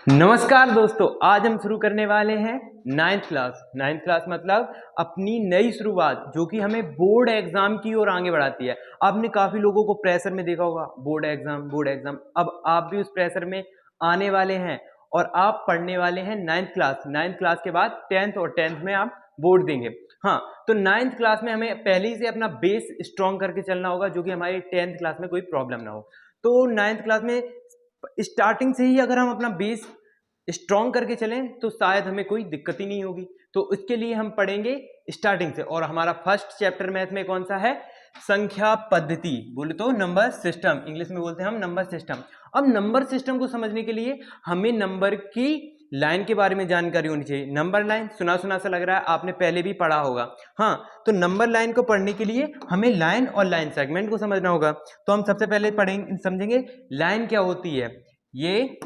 नमस्कार दोस्तों, आज हम शुरू करने वाले हैं नाइन्थ क्लास मतलब अपनी नई शुरुआत जो कि हमें बोर्ड एग्जाम की ओर आगे बढ़ाती है। आपने काफी लोगों को प्रेशर में देखा होगा, बोर्ड एग्जाम। अब आप भी उस प्रेशर में आने वाले हैं और आप पढ़ने वाले हैं नाइन्थ क्लास के बाद टेंथ, और टेंथ में आप बोर्ड देंगे। हाँ, तो नाइन्थ क्लास में हमें पहले ही से अपना बेस स्ट्रॉन्ग करके चलना होगा, जो कि हमारी टेंथ क्लास में कोई प्रॉब्लम ना हो। तो नाइन्थ क्लास में स्टार्टिंग से ही अगर हम अपना बेस स्ट्रॉन्ग करके चलें तो शायद हमें कोई दिक्कत ही नहीं होगी। तो इसके लिए हम पढ़ेंगे स्टार्टिंग से, और हमारा फर्स्ट चैप्टर मैथ में कौन सा है? संख्या पद्धति, बोले तो नंबर सिस्टम, इंग्लिश में बोलते हैं हम नंबर सिस्टम। अब नंबर सिस्टम को समझने के लिए हमें नंबर की लाइन के बारे में जानकारी होनी चाहिए। नंबर लाइन सुना सुना सा लग रहा है, आपने पहले भी पढ़ा होगा। हाँ, तो नंबर लाइन को पढ़ने के लिए हमें लाइन और लाइन सेगमेंट को समझना होगा। तो हम सबसे पहले समझेंगे लाइन क्या होती है। ये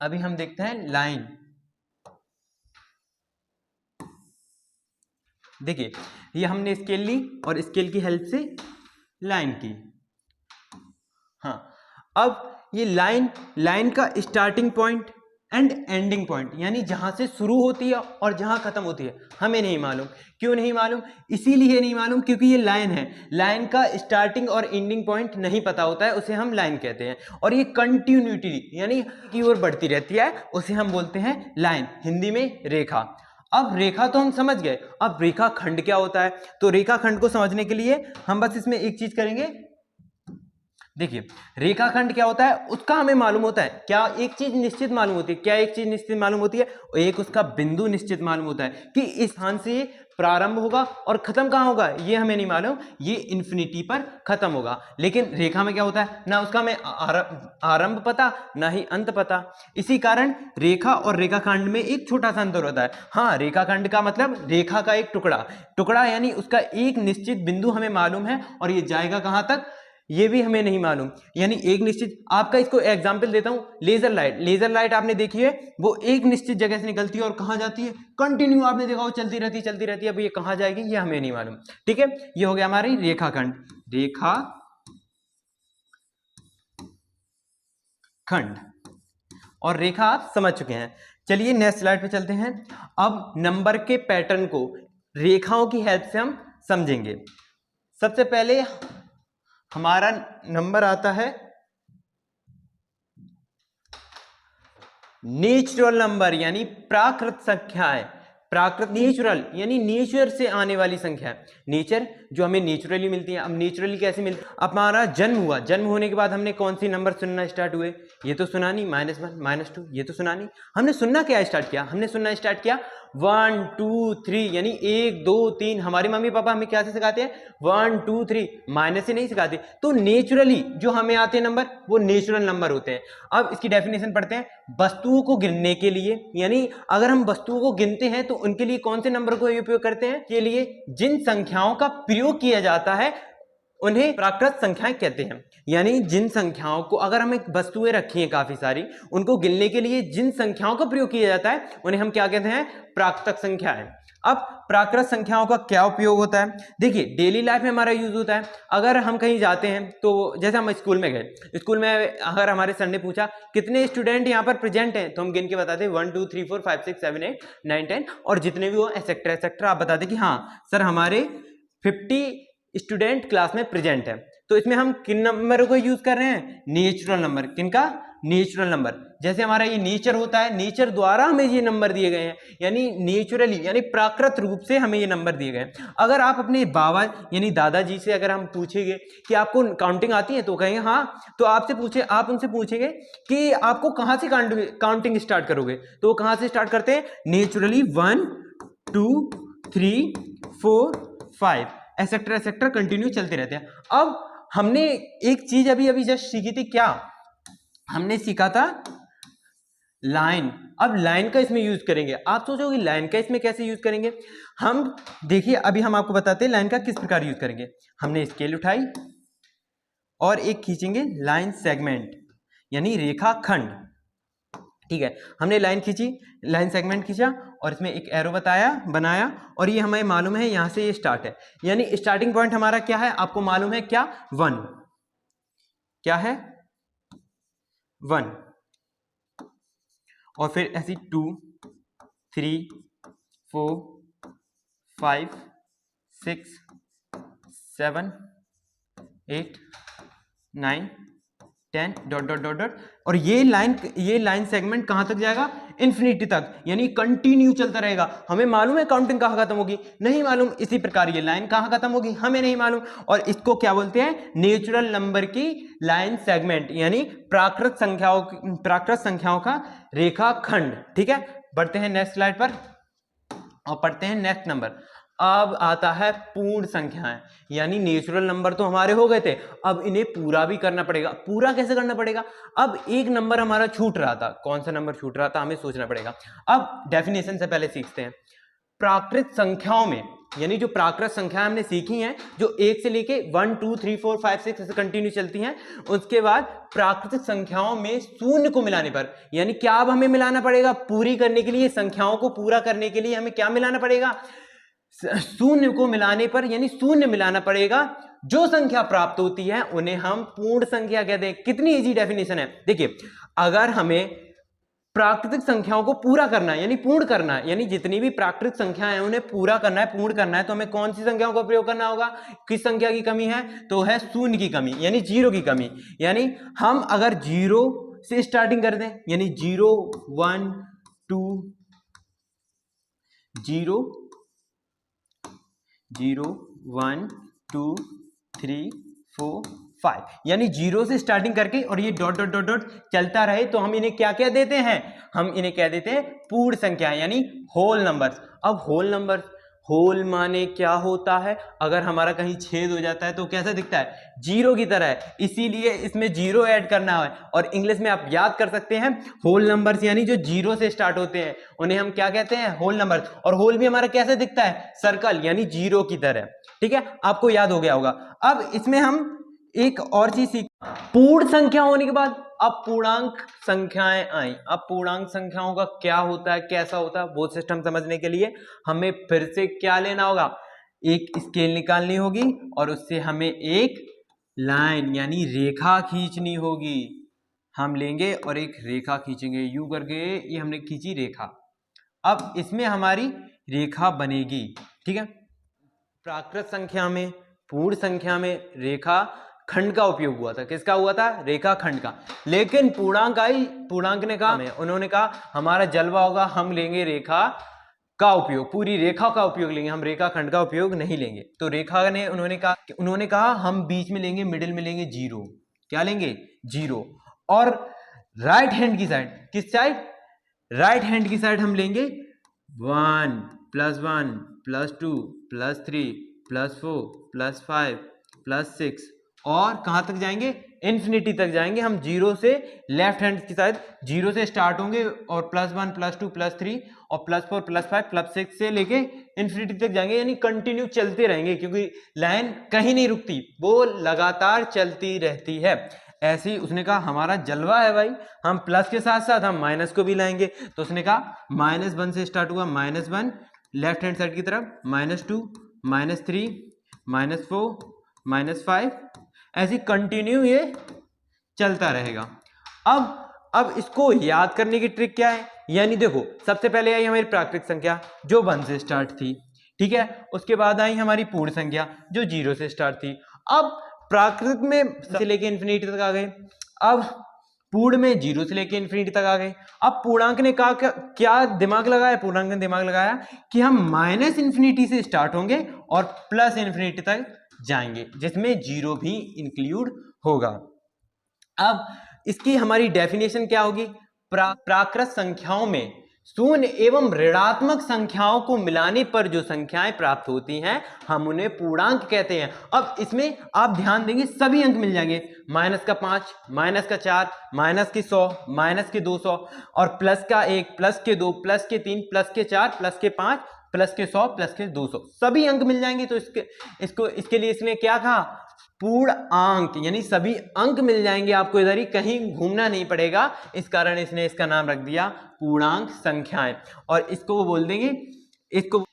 अभी हम देखते हैं लाइन। देखिए, ये हमने स्केल ली और स्केल की हेल्प से लाइन की। हाँ, अब ये लाइन का starting point and ending point, यानी जहां से शुरू होती है और जहां खत्म होती है, हमें नहीं मालूम। क्यों नहीं मालूम? इसीलिए नहीं मालूम क्योंकि ये लाइन है। लाइन का स्टार्टिंग और एंडिंग पॉइंट नहीं पता होता है, उसे हम लाइन कहते हैं। और ये कंटिन्यूटी यानी की ओर बढ़ती रहती है, उसे हम बोलते हैं लाइन, हिंदी में रेखा। अब रेखा तो हम समझ गए, अब रेखा खंड क्या होता है? तो रेखा खंड को समझने के लिए हम बस इसमें एक चीज करेंगे। देखिए, रेखाखंड क्या होता है उसका हमें मालूम होता है। क्या एक चीज निश्चित मालूम होती है? क्या एक चीज निश्चित मालूम होती है? एक उसका बिंदु निश्चित मालूम होता है कि इस स्थान से प्रारंभ होगा और खत्म कहां होगा, ये हमें नहीं मालूम, ये इन्फिनिटी पर खत्म होगा। लेकिन रेखा में क्या होता है, ना उसका हमें आरंभ पता, ना ही अंत पता। इसी कारण रेखा और रेखाखंड में एक छोटा सा अंतर होता है। हाँ, रेखाखंड का मतलब रेखा का एक टुकड़ा यानी उसका एक निश्चित बिंदु हमें मालूम है, और ये जाएगा कहां तक ये भी हमें नहीं मालूम। यानी एक निश्चित, आपका इसको एग्जांपल देता हूं, लेजर लाइट आपने देखी है, वो एक निश्चित जगह से निकलती है और कहां जाती है, कंटिन्यू आपने देखा वो चलती रहती है। अब ये कहां जाएगी ये हमें नहीं मालूम। ठीक है, ये हो गया हमारी रेखा खंड और रेखा आप समझ चुके हैं। चलिए नेक्स्ट स्लाइड पे चलते हैं। अब नंबर के पैटर्न को रेखाओं की हेल्प से हम समझेंगे। सबसे पहले हमारा नंबर आता है नेचुरल नंबर, यानी प्राकृत संख्याएं। प्राकृत, नेचुरल यानी नेचर से आने वाली संख्या, नेचर जो हमें नेचुरली मिलती है। अब नेचुरली कैसे मिलती है? अब हमारा जन्म हुआ, जन्म होने के बाद हमने कौन सी नंबर सुनना स्टार्ट हुए? ये तो सुना नहीं, -1 -2, ये तो सुना नहीं। हमने सुनना क्या स्टार्ट किया? हमने सुनना स्टार्ट किया 1 2 3, यानी 1 2 3। हमारे मम्मी पापा हमें क्या से सिखाते हैं? 1 2 3, माइनस से नहीं सिखाते। तो नेचुरली जो हमें आते हैं नंबर, वो नेचुरल नंबर होते हैं। अब इसकी डेफिनेशन पढ़ते हैं। वस्तुओं को गिनने के लिए, यानी अगर हम वस्तुओं को गिनते हैं तो उनके लिए कौन से नंबर को उपयोग करते हैं? के लिए जिन संख्याओं का प्रयोग किया जाता है उन्हें प्राकृत संख्याएं कहते हैं। यानी जिन संख्याओं को, अगर हमें वस्तुएं रखी हैं काफी सारी, उनको गिनने के लिए जिन संख्याओं का प्रयोग किया जाता है उन्हें हम क्या कहते हैं? प्राकृत संख्याएं। अब प्राकृत संख्याओं का क्या उपयोग होता है? देखिए, डेली लाइफ में हमारा यूज होता है। अगर हम कहीं जाते हैं तो जैसे हम स्कूल में गए, स्कूल में अगर हमारे सर ने पूछा कितने स्टूडेंट यहाँ पर प्रेजेंट हैं, तो हम गिन के बताते हैं 1 2 3 4 5 6 7 8 9 10, और जितने भी हो एक्सेट्रा आप बताते कि हाँ सर हमारे 50 स्टूडेंट क्लास में प्रेजेंट है। तो इसमें हम किन नंबर को यूज कर रहे हैं? Natural number. किनका? Natural number. जैसे हमारा ये नेचर होता है, नेचर द्वारा हमें ये नंबर दिए गए हैं, यानी नेचुरली यानी प्राकृत रूप से हमें ये नंबर दिए गए हैं। अगर आप अपने बाबा यानी दादाजी से अगर हम पूछेंगे कि आपको काउंटिंग आती है, तो कहेंगे हाँ। तो आप उनसे पूछेंगे कि आपको कहां से काउंटिंग स्टार्ट करोगे, तो वो कहां से स्टार्ट करते हैं? नेचुरली 1 2 3 4 5 एक्सेट्रा कंटिन्यू चलते रहते हैं। अब हमने एक चीज अभी जस्ट सीखी थी, क्या हमने सीखा था? लाइन। अब लाइन का इसमें यूज करेंगे। आप सोचोगे लाइन का इसमें कैसे यूज करेंगे? हम देखिए, अभी हम आपको बताते हैं लाइन का किस प्रकार यूज करेंगे। हमने स्केल उठाई और एक खींचेंगे लाइन सेगमेंट, यानी रेखा खंड। ठीक है, हमने लाइन खींची, लाइन सेगमेंट खींचा और इसमें एक एरो बनाया, और ये हमें मालूम है यहां से ये स्टार्ट है, यानी स्टार्टिंग पॉइंट हमारा क्या है? आपको मालूम है क्या? 1। क्या है? 1। और फिर ऐसी 2 3 4 5 6 7 8 9 10 डॉट डॉट डॉट डॉट, और ये लाइन सेगमेंट कहां तक जाएगा? इन्फिनिटी तक, यानी कंटिन्यू चलता रहेगा। हमें मालूम है काउंटिंग कहां खत्म होगी? नहीं मालूम। इसी प्रकार ये लाइन कहां खत्म होगी? हमें नहीं मालूम। और इसको क्या बोलते हैं? नेचुरल नंबर की लाइन सेगमेंट, यानी प्राकृत संख्याओं का रेखाखंड। ठीक है, बढ़ते हैं नेक्स्ट स्लाइड पर और पढ़ते हैं नेक्स्ट नंबर। अब आता है पूर्ण संख्याएं, यानी नेचुरल नंबर तो हमारे हो गए थे, अब इन्हें पूरा भी करना पड़ेगा। पूरा कैसे करना पड़ेगा? अब एक नंबर हमारा छूट रहा था, कौन सा नंबर छूट रहा था हमें सोचना पड़ेगा। अब डेफिनेशन से पहले सीखते हैं। प्राकृत संख्याओं में, यानी जो प्राकृत संख्याएं हमने सीखी हैं, जो 1 से लेके 1 2 3 4 5 6 ऐसे कंटिन्यू चलती हैं, उसके बाद प्राकृतिक संख्याओं में शून्य को मिलाने पर, यानी क्या अब हमें मिलाना पड़ेगा? पूरी करने के लिए, संख्याओं को पूरा करने के लिए हमें क्या मिलाना पड़ेगा? शून्य को मिलाने पर, यानी शून्य मिलाना पड़ेगा। जो संख्या प्राप्त होती है उन्हें हम पूर्ण संख्या कहते हैं। कितनी इजी डेफिनेशन है। देखिए, अगर हमें प्राकृतिक संख्याओं को पूरा करना है, यानी पूर्ण करना है, यानी जितनी भी प्राकृतिक संख्याएं हैं उन्हें पूरा करना है, पूर्ण करना है, तो हमें कौन सी संख्याओं का प्रयोग करना होगा? किस संख्या की कमी है? तो है शून्य की कमी, यानी 0 की कमी। यानी हम अगर 0 से स्टार्टिंग कर दें, यानी 0 1 2 0 0 1 2 3 4 5, यानी 0 से स्टार्टिंग करके और ये डॉट डॉट डॉट डॉट चलता रहे, तो हम इन्हें क्या कह देते हैं? हम इन्हें कह देते हैं पूर्ण संख्या, यानी होल नंबर्स। अब होल नंबर, होल माने क्या होता है? अगर हमारा कहीं छेद हो जाता है तो कैसा दिखता है? 0 की तरह है, इसीलिए इसमें 0 ऐड करना है। और इंग्लिश में आप याद कर सकते हैं, होल नंबर्स यानी जो 0 से स्टार्ट होते हैं उन्हें हम क्या कहते हैं? Whole numbers. और होल भी हमारा कैसे दिखता है? सर्कल, यानी 0 की तरह। ठीक है, आपको याद हो गया होगा। अब इसमें हम एक और चीज सीख, पूर्ण संख्या होने के बाद अब पूर्णांक संख्याएं आई। अब पूर्णांक संख्याओं का क्या होता है, कैसा होता है, वो सिस्टम समझने के लिए हमें फिर से क्या लेना होगा? एक स्केल निकालनी होगी और उससे हमें एक लाइन यानी रेखा खींचनी होगी। हम लेंगे और एक रेखा खींचेंगे, यूं करके ये हमने खींची रेखा। अब इसमें हमारी रेखा बनेगी। ठीक है, प्राकृत संख्या में, पूर्ण संख्या में रेखा खंड का उपयोग हुआ था। किसका हुआ था? रेखा खंड का। लेकिन पूर्णांक आई, पूर्णांक ने कहा, उन्होंने कहा हमारा जलवा होगा, हम लेंगे रेखा का उपयोग, पूरी रेखा का उपयोग लेंगे, हम रेखा खंड का उपयोग नहीं लेंगे। तो रेखा ने उन्होंने कहा हम बीच में लेंगे, मिडिल में लेंगे 0। क्या लेंगे? 0। और राइट हैंड की साइड, किस साइड? राइट हैंड की साइड हम लेंगे 1 + 1 + 2 + 3 + 4 + 5 + 6, और कहां तक जाएंगे? इन्फिनिटी तक जाएंगे। हम 0 से लेफ्ट हैंड की साइड 0 से स्टार्ट होंगे और +1 +2 +3 और +4 +5 +6 से लेके इन्फिनिटी तक जाएंगे, यानी कंटिन्यू चलते रहेंगे, क्योंकि लाइन कहीं नहीं रुकती, वो लगातार चलती रहती है। ऐसे ही उसने कहा हमारा जलवा है भाई, हम प्लस के साथ साथ हम माइनस को भी लाएंगे। तो उसने कहा -1 से स्टार्ट हुआ, -1 लेफ्ट हैंड साइड की तरफ, -2 -3 -4 -5, ऐसी कंटिन्यू ये चलता रहेगा। अब इसको याद करने की ट्रिक क्या है? यानी देखो, सबसे पहले आई हमारी प्राकृतिक संख्या जो 1 से स्टार्ट थी। ठीक है, उसके बाद आई हमारी पूर्ण संख्या जो 0 से स्टार्ट थी। अब प्राकृतिक में से लेके इन्फिनिटी तक आ गए, अब पूर्ण में 0 से लेके इन्फिनिटी तक आ गए। अब पूर्णांक ने कहा क्या दिमाग लगाया? पूर्णांक ने दिमाग लगाया कि हम -इन्फिनिटी से स्टार्ट होंगे और +इन्फिनिटी तक जाएंगे, जिसमें 0 भी इंक्लूड होगा। अब इसकी हमारी डेफिनेशन क्या होगी? प्राकृत संख्याओं में शून्य एवं ऋणात्मक संख्याओं को मिलाने पर जो संख्याएं प्राप्त होती हैं हम उन्हें पूर्णांक कहते हैं। अब इसमें आप ध्यान देंगे सभी अंक मिल जाएंगे, -5, -4, -100, -200 और +1, +2, +3, +4, +5, +100, +200 सभी अंक मिल जाएंगे। तो इसके लिए इसने क्या कहा? पूर्ण अंक, यानी सभी अंक मिल जाएंगे आपको, इधर ही कहीं घूमना नहीं पड़ेगा। इस कारण इसने इसका नाम रख दिया पूर्णांक संख्याएं। और इसको वो बोल देंगे, इसको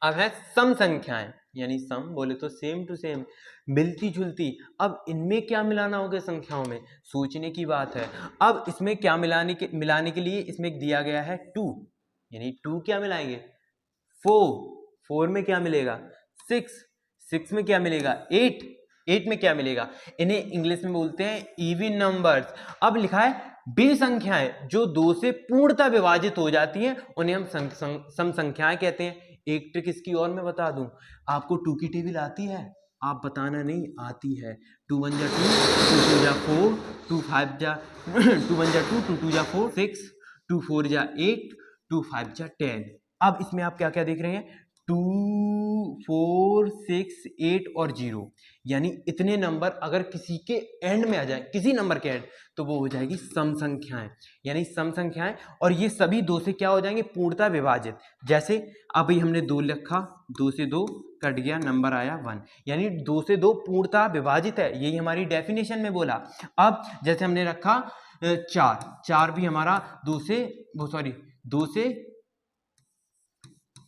अब है सम संख्याएं, यानी सम बोले तो सेम टू सेम, मिलती जुलती। अब इनमें क्या मिलाना होगा संख्याओं में, सोचने की बात है। अब इसमें क्या मिलाने के लिए इसमें दिया गया है 2, यानी 2 क्या मिलाएंगे 4, 4 में क्या मिलेगा 6, 6 में क्या मिलेगा 8, 8 में क्या मिलेगा। इन्हें इंग्लिश में बोलते हैं इवन नंबर्स। अब लिखा है बे संख्याएं जो 2 से पूर्णतः विभाजित हो जाती हैं उन्हें हम सम संख्याएं कहते हैं। एक ट्रिक इसकी और मैं बता दूं, आपको 2 की टेबल आती है, आप बताना नहीं, आती है। 2 1 जा 2, 2 2 जा 4, 2 5 जा 2 1 जा 2, 2 2 जा 4 6, 2 4 जा 8, 2 5 जा 10। अब इसमें आप क्या क्या देख रहे हैं 2 4 6 8 और 0, यानी इतने नंबर अगर किसी के एंड में आ जाए, किसी नंबर के एंड, तो वो हो जाएगी सम संख्याएं, यानी सम संख्याएं। और ये सभी 2 से क्या हो जाएंगे पूर्णतः विभाजित। जैसे अभी हमने 2 लिखा, 2 से 2 कट गया, नंबर आया 1, यानी 2 से 2 पूर्णतः विभाजित है, यही हमारी डेफिनेशन में बोला। अब जैसे हमने रखा 4, 4 भी हमारा 2 से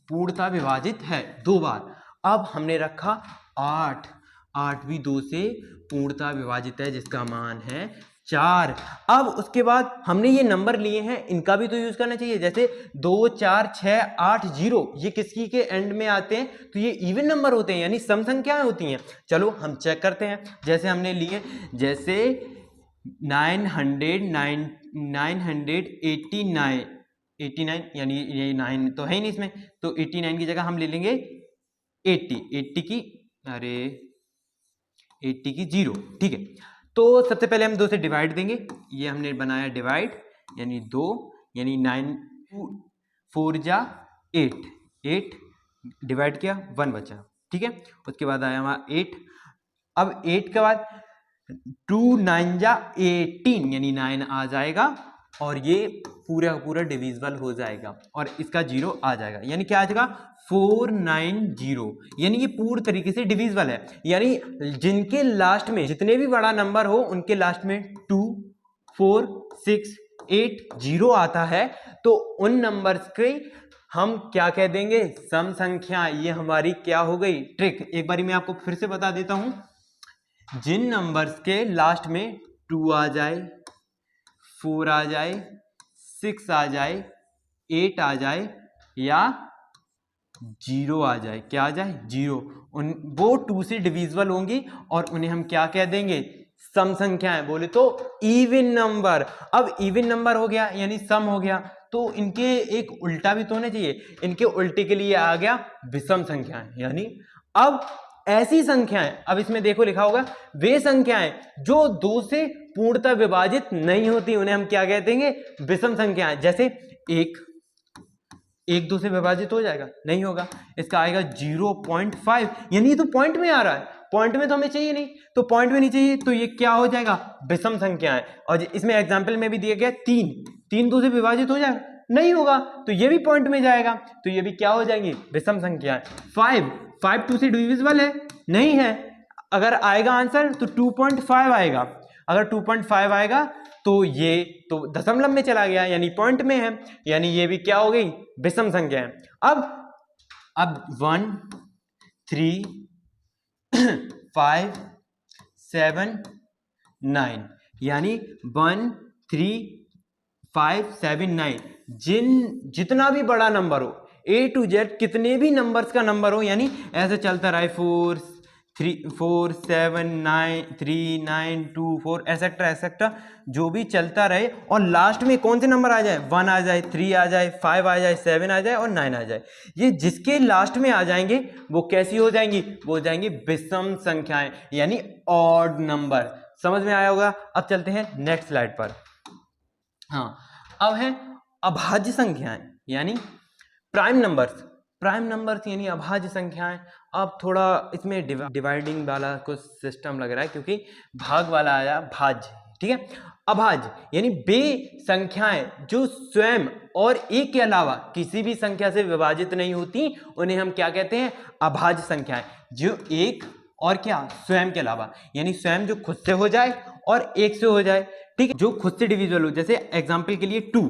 पूर्णतः विभाजित है 2 बार। अब हमने रखा 8, 8 भी 2 से पूर्णतः विभाजित है जिसका मान है 4। अब उसके बाद हमने ये नंबर लिए हैं, इनका भी तो यूज करना चाहिए। जैसे 2 4 6 8 0, ये किसकी के एंड में आते हैं, तो ये इवन नंबर होते हैं, यानी सम संख्याएं होती हैं। चलो हम चेक करते हैं। जैसे हमने लिए, जैसे 989 यानी ये 9 तो है ही नहीं इसमें, तो 89 की जगह हम ले लेंगे 80 की 0, ठीक है। तो सबसे पहले हम 2 से डिवाइड देंगे, ये हमने बनाया डिवाइड, यानी 2, यानी 9 4 जा 8, 8 डिवाइड किया 1 बचा, ठीक है। उसके बाद आया हमारा 8, अब 8 के बाद 2 9 जा 18, यानी 9 आ जाएगा और ये पूरा का पूरा डिविजिबल हो जाएगा और इसका 0 आ जाएगा, यानी क्या आ जाएगा 490, यानी ये पूरी तरीके से डिविजिबल है। यानी जिनके लास्ट में जितने भी बड़ा नंबर हो उनके लास्ट में 2 4 6 8 0 आता है, तो उन नंबर्स के हम क्या कह देंगे सम संख्या। ये हमारी क्या हो गई ट्रिक। एक बारी मैं आपको फिर से बता देता हूं, जिन नंबर्स के लास्ट में 2 आ जाए, 4 आ जाए, 6 आ जाए, 8 आ जाए या 0 आ जाए, क्या आ जाए 0, वो 2 से डिविजिबल होंगी और उन्हें हम क्या कह देंगे सम संख्याएं, बोले तो इवन नंबर। अब इवन नंबर हो गया यानी सम हो गया, तो इनके एक उल्टा भी तो होना चाहिए, इनके उल्टे के लिए आ गया विषम संख्याएं। यानी अब ऐसी संख्याएं, अब इसमें देखो लिखा होगा वे संख्याएं जो 2 से पूर्णतः विभाजित नहीं होती उन्हें हम क्या कहते हैं विषम संख्याएं। जैसे 1 2 से विभाजित हो जाएगा, नहीं होगा, इसका आएगा 0.5, यानी ये तो पॉइंट में आ रहा है, पॉइंट में तो हमें चाहिए नहीं, तो पॉइंट में नहीं चाहिए तो ये क्या हो जाएगा विषम संख्याएं। और इसमें एग्जाम्पल में भी दिया गया 3 2 से विभाजित हो जाएगा, नहीं होगा, तो ये भी पॉइंट में जाएगा, तो ये भी क्या हो जाएंगी विषम संख्याएं। 5 2 से डिविजिबल है, नहीं है, अगर आएगा आंसर तो 2.5 आएगा, अगर 2.5 आएगा तो ये तो दशमलव में चला गया यानी पॉइंट में है, यानी ये भी क्या हो गई विषम संख्या है। अब 1 3 5 7 9, यानी 1 3 5 7 9, जितना भी बड़ा नंबर हो A to Z, कितने भी नंबर्स का नंबर हो, यानी ऐसे चलता रहा 4 4 7 9 3 9 2 4 एसेट्रा एसेट्रा, जो भी चलता रहे और लास्ट में कौन से नंबर आ जाए 1 आ जाए, 3 आ जाए, 5 आ जाए, 7 आ जाए और 9 आ जाए, ये जिसके लास्ट में आ जाएंगे वो कैसी हो जाएंगी, वो हो जाएंगी विषम संख्याएं, यानी ऑड नंबर। समझ में आया होगा। अब चलते हैं नेक्स्ट स्लाइड पर। हाँ, अब है अभाज्य संख्याएं यानी प्राइम नंबर्स। प्राइम नंबर्स यानी अभाज्य संख्याएं। अब थोड़ा इसमें डिवाइडिंग वाला कुछ सिस्टम लग रहा है क्योंकि भाग वाला आया भाज्य, ठीक है। अभाज्य यानी वे संख्याएं जो स्वयं और एक के अलावा किसी भी संख्या से विभाजित नहीं होती उन्हें हम क्या कहते हैं अभाज्य संख्याएं, जो एक और क्या स्वयं के अलावा, यानी स्वयं जो खुद से हो जाए और एक से हो जाए, ठीक है, जो खुद से डिविजिबल हो। जैसे एग्जांपल के लिए 2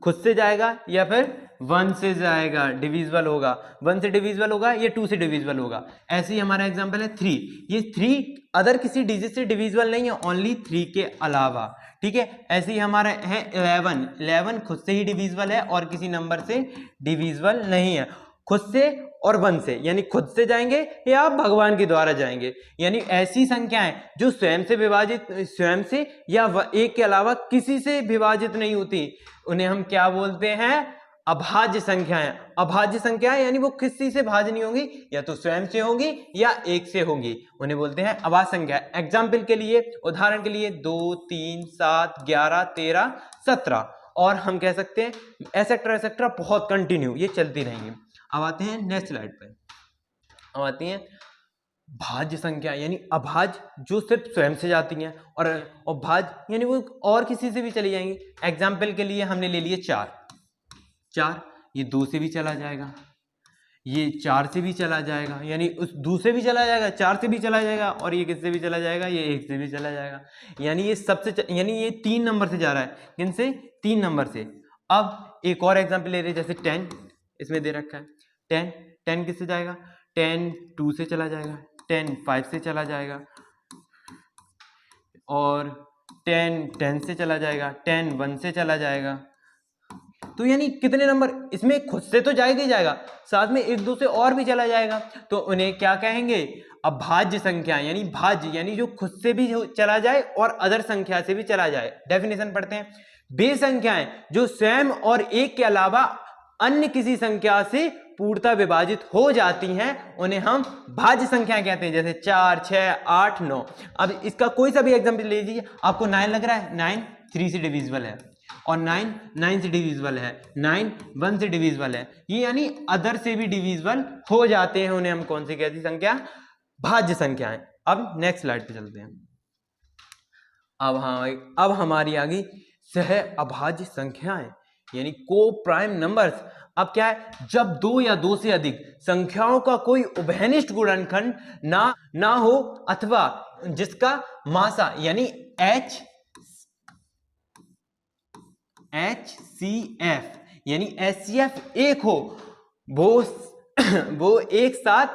खुद से जाएगा या फिर 1 से जाएगा, डिविजिबल होगा, 1 से डिविजिबल होगा, ये 2 से डिविजिबल होगा। ऐसे ही हमारा एग्जांपल है 3, ये 3 अदर किसी डिजिट से डिविजिबल नहीं है, ओनली 3 के अलावा, ठीक है। ऐसे ही हमारा है 11 खुद से ही डिविजिबल है और किसी नंबर से डिविजिबल नहीं है, खुद से और 1 से, यानी खुद से जाएंगे या आप भगवान के द्वारा जाएंगे, यानी ऐसी संख्याएं जो स्वयं से विभाजित, स्वयं से या 1 के अलावा किसी से विभाजित नहीं होती, उन्हें हम क्या बोलते हैं, अभाज्य संख्याएं। अभाज्य संख्याएं यानी वो किसी से भाज्य नहीं होंगी, या तो स्वयं से होंगी या 1 से होंगी, उन्हें बोलते हैं अभाज्य संख्या। एग्जाम्पल के लिए, उदाहरण के लिए 2, 3, 7, 11, 13, 17 और हम कह सकते हैं एसेट्रा एसेट्रा, बहुत कंटिन्यू ये चलती रहेंगी। अब आते हैं नेक्स्ट स्लाइड पे, अब आती हैं भाज्य संख्या, यानी अभाज्य जो सिर्फ स्वयं से जाती हैं, और भाज्य यानी वो और किसी से भी चली जाएंगी। एग्जाम्पल के लिए हमने ले लिए 4, ये 2 से भी चला जाएगा, ये 4 से भी चला जाएगा, यानी उस 2 से भी चला जाएगा, 4 से भी चला जाएगा, और ये किससे भी चला जाएगा, ये 1 से भी चला जाएगा, यानी ये सबसे यानी ये 3 नंबर से जा रहा है, किनसे, 3 नंबर से। अब एक और एग्जाम्पल ले रहे हैं, जैसे 10 इसमें दे रखा है, 10 किससे जाएगा, 10 2 से चला जाएगा, 10 5 से चला जाएगा, और 10 से चला जाएगा, 10 1 से चला जाएगा। तो यानी कितने नंबर इसमें खुद से तो जाएगा ही जाएगा, साथ में 1 2 से और भी चला जाएगा, तो उन्हें क्या कहेंगे, अभाज्य संख्या, यानी भाज्य यानी जो खुद से भी चला जाए और अदर संख्या से भी चला जाए। डेफिनेशन पढ़ते हैं, वे संख्याएं जो स्वयं और 1 के अलावा अन्य किसी संख्या से पूर्णतः विभाजित हो जाती हैं, उन्हें हम भाज्य संख्या कहते हैं, जैसे 4, 6, 8, 9। अब इसका कोई सा भी एग्जांपल ले लीजिए, आपको 9 लग रहा है, 9 3 से डिविजिबल है, और 9 से डिविजिबल है, 9 1 से डिविजिबल है, ये यानी अदर से भी डिविजिबल हो जाते हैं, उन्हें हम कौन सी कहती संख्या, भाज्य संख्याएं। अब नेक्स्ट स्लाइड पे चलते हैं। अब हमारी आ गई सह अभाज्य संख्याएं, यानी को प्राइम नंबर्स। अब क्या है, जब 2 या 2 से अधिक संख्याओं का कोई उभयनिष्ठ गुणनखंड ना हो, अथवा जिसका मासा यानी HCF यानी HCF 1 हो, वो एक साथ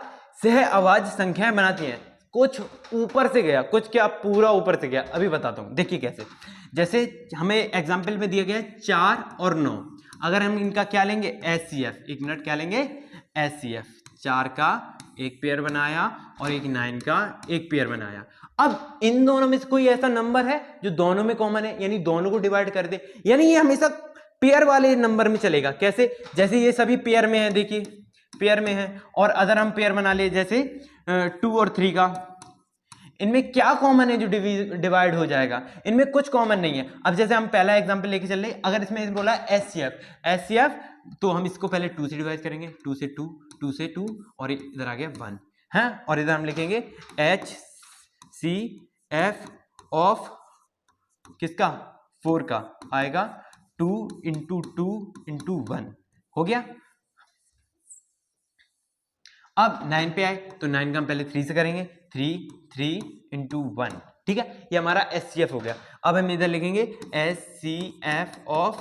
सह अभाज्य संख्याएं बनाती हैं। कुछ ऊपर से गया, कुछ क्या पूरा ऊपर से गया, अभी बताता हूं, देखिए कैसे। जैसे हमें एग्जाम्पल में दिया गया है 4 और 9, अगर हम इनका क्या लेंगे, HCF, 1 मिनट, क्या लेंगे, HCF, 4 का एक पेयर बनाया और एक 9 का एक पेयर बनाया। अब इन दोनों में से कोई ऐसा नंबर है जो दोनों में कॉमन है, यानी दोनों को डिवाइड कर दे, यानी ये हमेशा पेयर वाले नंबर में चलेगा। कैसे, जैसे ये सभी पेयर में है, देखिए पेयर में है, और अगर हम पेयर बना ले जैसे 2 और 3 का, इनमें क्या कॉमन है जो डिवाइड हो जाएगा, इनमें कुछ कॉमन नहीं है। अब जैसे हम पहला एग्जांपल लेके चल रहे, अगर इसमें बोला HCF, तो हम इसको पहले 2 से डिवाइड करेंगे, 2 से 2, 2 से 2, और इधर आ गया 1 है, और इधर हम लिखेंगे HCF ऑफ किसका, 4 का, आएगा 2 × 2 × 1, हो गया। अब 9 पे आए तो 9 का हम पहले 3 से करेंगे, 3 × 1, ठीक है, ये हमारा HCF हो गया। अब हम इधर लिखेंगे HCF ऑफ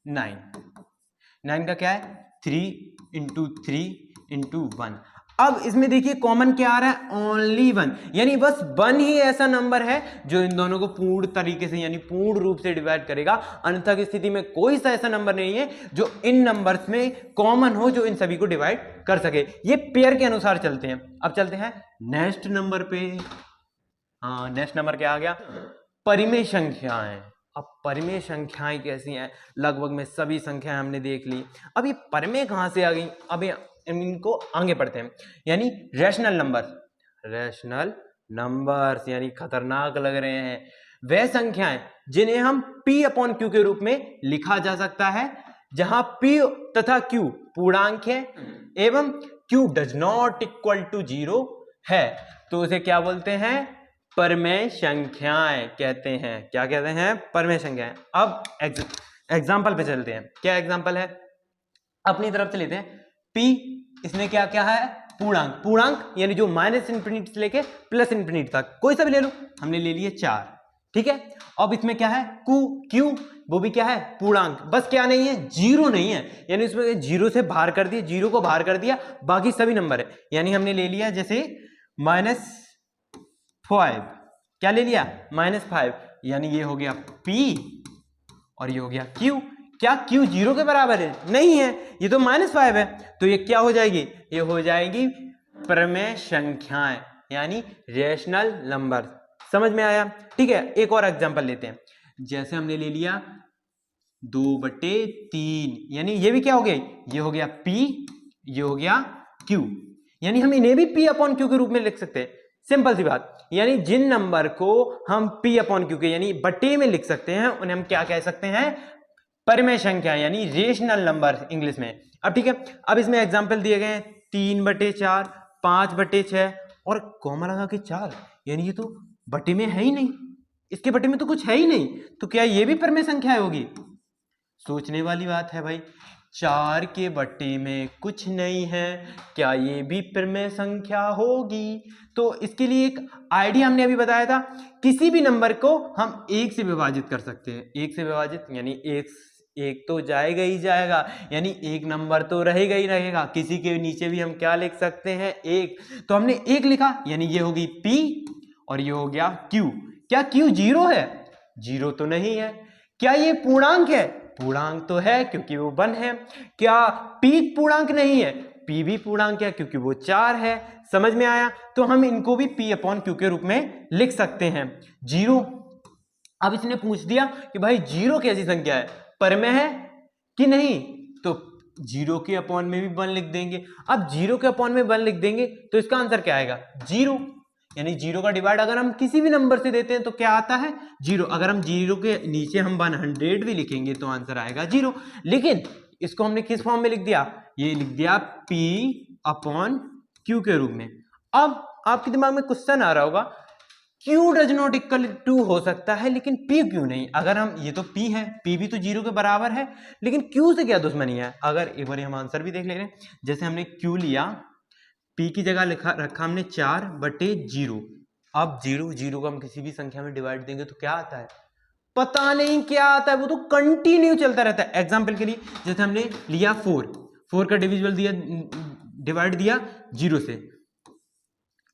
9 का क्या है, 3 × 3 × 1। अब इसमें देखिए कॉमन क्या आ रहा है, ओनली 1, यानी बस 1 ही ऐसा नंबर है जो इन दोनों को पूर्ण तरीके से यानी पूर्ण रूप से डिवाइड करेगा, अन्यथा की स्थिति में कोई सा ऐसा नंबर नहीं है जो इन नंबर्स में कॉमन हो, जो इन सभी को डिवाइड कर सके। ये पेयर के अनुसार चलते हैं। अब चलते हैं नेक्स्ट नंबर पे। हाँ, नेक्स्ट नंबर क्या आ गया, परिमेय संख्याएं। अब परिमेय संख्याएं कैसी हैं, लगभग में सभी संख्याएं हमने देख ली। अब ये परिमेय कहां से आ गई, अब इनको आगे पढ़ते हैं, यानी रैशनल नंबर्स यानी खतरनाक लग रहे हैं, वह संख्याएं जिन्हें हम P/Q के रूप में लिखा जा सकता है, जहां P तथा Q पूर्णांक है एवं Q does not equal to 0 है, तो उसे क्या बोलते हैं, परिमेय संख्याएं कहते हैं। क्या कहते हैं, परिमेय संख्याएं। अब एग्जाम्पल पे चलते हैं। क्या एग्जाम्पल है, अपनी तरफ से लेते हैं। P इसमें क्या क्या है, पूर्णांक यानी जो -∞ से लेके +∞ तक, कोई सा भी ले लो, हमने ले लिए 4, ठीक है। अब इसमें क्या है, क्यू, वो भी क्या है, पूर्णांक, बस क्या नहीं है, जीरो नहीं है, यानी इसमें जीरो से बाहर कर दिया, जीरो को बाहर कर दिया, बाकी सभी नंबर है। यानी हमने ले लिया जैसे -5, क्या ले लिया, -5, यानी ये हो गया P और ये हो गया Q। क्या Q जीरो के बराबर है, नहीं है, ये तो -5 है, तो ये क्या हो जाएगी, ये हो जाएगी प्रमेय संख्याएं, यानी रेशनल नंबर। समझ में आया, ठीक है। एक और एग्जांपल लेते हैं, जैसे हमने ले लिया 2/3, यानी ये भी क्या हो गया, ये हो गया P, ये हो गया Q, यानी हम इन्हें भी P/Q के रूप में लिख सकते हैं। सिंपल सी बात, यानी जिन नंबर को हम P/Q के यानी बटे में लिख सकते हैं उन्हें हम क्या कह सकते हैं, परिमेय संख्या, यानी रेशनल नंबर इंग्लिश में। अब ठीक है, अब इसमें एग्जांपल दिए गए हैं 3/4, 5/6 और कॉमा लगा के 4, यानी ये तो बटे में है ही नहीं, इसके बटे में तो कुछ है ही नहीं, तो क्या ये भी परिमेय संख्या होगी। सोचने वाली बात है भाई, 4 के बटे में कुछ नहीं है, क्या ये भी परिमेय संख्या होगी। तो इसके लिए एक आइडिया हमने अभी बताया था, किसी भी नंबर को हम 1 से विभाजित कर सकते हैं। 1 से विभाजित यानी एक तो जाएगा ही जाएगा, यानी एक नंबर तो रहेगा ही रहेगा, किसी के नीचे भी हम क्या लिख सकते हैं, 1, तो हमने 1 लिखा, यानी ये होगी P और ये हो गया Q। क्या Q जीरो है, जीरो तो नहीं है। क्या ये पूर्णांक है, पूर्णांक तो है क्योंकि वो 1 है। क्या P पूर्णांक नहीं है, P भी पूर्णांक है क्योंकि वो 4 है। समझ में आया, तो हम इनको भी P/Q के रूप में लिख सकते हैं। जीरो, अब इसने पूछ दिया कि भाई जीरो कैसी संख्या है, परिमेय है कि नहीं, तो जीरो के अपॉन में भी 1 लिख देंगे। अब जीरो के अपॉन में 1 लिख देंगे तो इसका आंसर क्या आएगा, जीरो, यानी जीरो का डिवाइड अगर हम किसी भी नंबर से देते हैं तो क्या आता है, जीरो। अगर हम जीरो के नीचे हम 100 भी लिखेंगे तो आंसर आएगा जीरो। लेकिन इसको हमने किस फॉर्म में लिख दिया, ये लिख दिया P/Q के रूप में। अब आपके दिमाग में क्वेश्चन आ रहा होगा, Q does not equal to हो सकता है लेकिन P क्यों नहीं। अगर हम, ये तो P है, P भी तो जीरो के बराबर है, लेकिन Q से क्या दुश्मनी है। अगर एक बार हम आंसर भी देख ले रहे हैं, जैसे हमने Q लिया, P की जगह रखा हमने 4/0। अब जीरो को हम किसी भी संख्या में डिवाइड देंगे तो क्या आता है, पता नहीं क्या आता है, वो तो कंटिन्यू चलता रहता है। एग्जाम्पल के लिए जैसे हमने लिया 4 का डिविजिबल दिया, डिवाइड दिया 0 से,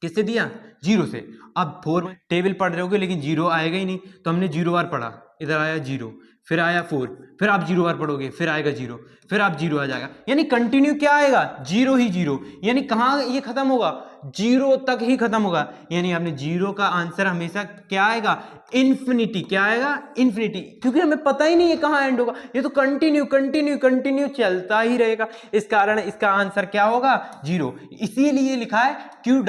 किससे दिया, 0 से। अब 4 टेबल पढ़ रहे होगे लेकिन 0 आएगा ही नहीं, तो हमने 0 बार पढ़ा, इधर आया 0, फिर आया 4, फिर आप 0 बार पढ़ोगे, फिर आएगा 0, फिर आप 0 आ जाएगा, यानी कंटिन्यू क्या आएगा, 0 ही 0। यानी कहाँ ये खत्म होगा, 0 तक ही खत्म होगा। यानी आपने 0 का आंसर हमेशा क्या आएगा, इन्फिनिटी। क्या आएगा, इन्फिनिटी, क्योंकि हमें पता ही नहीं है कहाँ एंड होगा, ये तो कंटिन्यू कंटिन्यू कंटिन्यू चलता ही रहेगा। इस कारण इसका आंसर क्या होगा, 0। इसीलिए लिखा है Q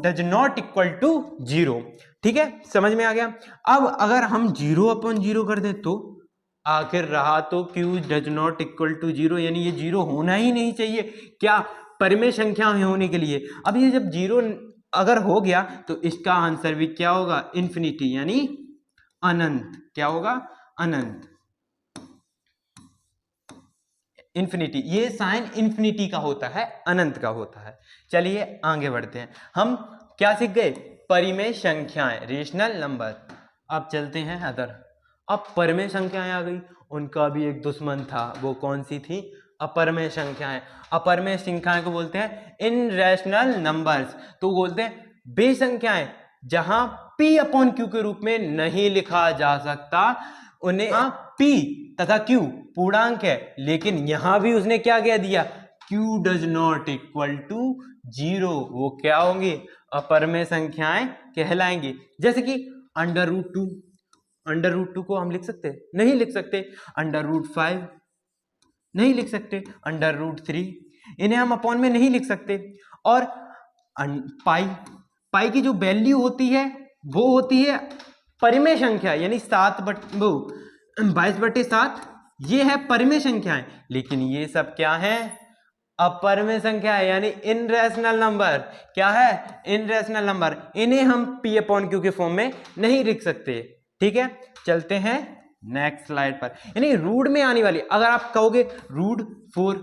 does not equal to 0। ठीक है, समझ में आ गया। अब अगर हम 0/0 कर दें तो आखिर रहा तो Q does not equal to 0, यानी ये 0 होना ही नहीं चाहिए, क्या, परिमेय संख्या होने के लिए। अब ये जब 0 अगर हो गया तो इसका आंसर भी क्या होगा, इन्फिनिटी, यानी अनंत। क्या होगा, अनंत, इन्फिनिटी। ये साइन इन्फिनिटी का होता है, अनंत का होता है। चलिए आगे बढ़ते हैं, हम क्या सीख गए, परिमेय संख्याएं, रेशनल नंबर। अब चलते हैं अदर। अब परिमेय संख्याएं आ गई, उनका भी एक दुश्मन था, वो कौन सी थी, अपरिमेय संख्याएं। अपरिमेय संख्याएं को बोलते हैं इनरेशनल नंबर्स। तो बोलते हैं वे संख्याएं जहां P/Q के रूप में नहीं लिखा जा सकता, उन्हें P तथा Q पूर्णांक है, लेकिन यहां भी उसने क्या कह दिया, Q does not equal to 0, वो क्या होंगी, अपरिमेय संख्याएं कहलाएंगी। जैसे कि √2, √2 को हम लिख सकते, नहीं लिख सकते। √5 नहीं लिख सकते। √3 इन्हें हम अपॉन में नहीं लिख सकते। और पाई की जो वैल्यू होती है वो होती है परिमेय संख्या, यानी 22/7, ये है परिमेय संख्याएं। लेकिन ये सब क्या है, अपरिमेय संख्या है, यानी इनरेशनल नंबर। क्या है, इनरेशनल नंबर। इन्हें हम P/Q के फॉर्म में नहीं लिख सकते। ठीक है, चलते हैं नेक्स्ट स्लाइड पर। यानी रूट में आने वाली, अगर आप कहोगे √4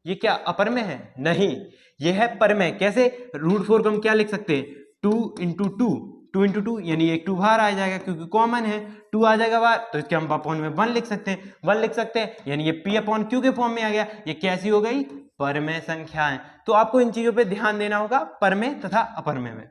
ये क्या अपरिमेय है, नहीं, ये है परिमेय। कैसे, √4 को हम क्या लिख सकते हैं, 2 × 2 2 इंटू 2 यानी एक 2 बाहर आ जाएगा क्योंकि कॉमन है, 2 आ जाएगा बाहर, तो इसके हम अपॉन में 1 लिख सकते हैं, 1 लिख सकते हैं, यानी ये p अपॉन q के फॉर्म में आ गया। ये कैसी हो गई? परमेय संख्याएं। तो आपको इन चीजों पे ध्यान देना होगा, परमेय तथा अपरमेय में।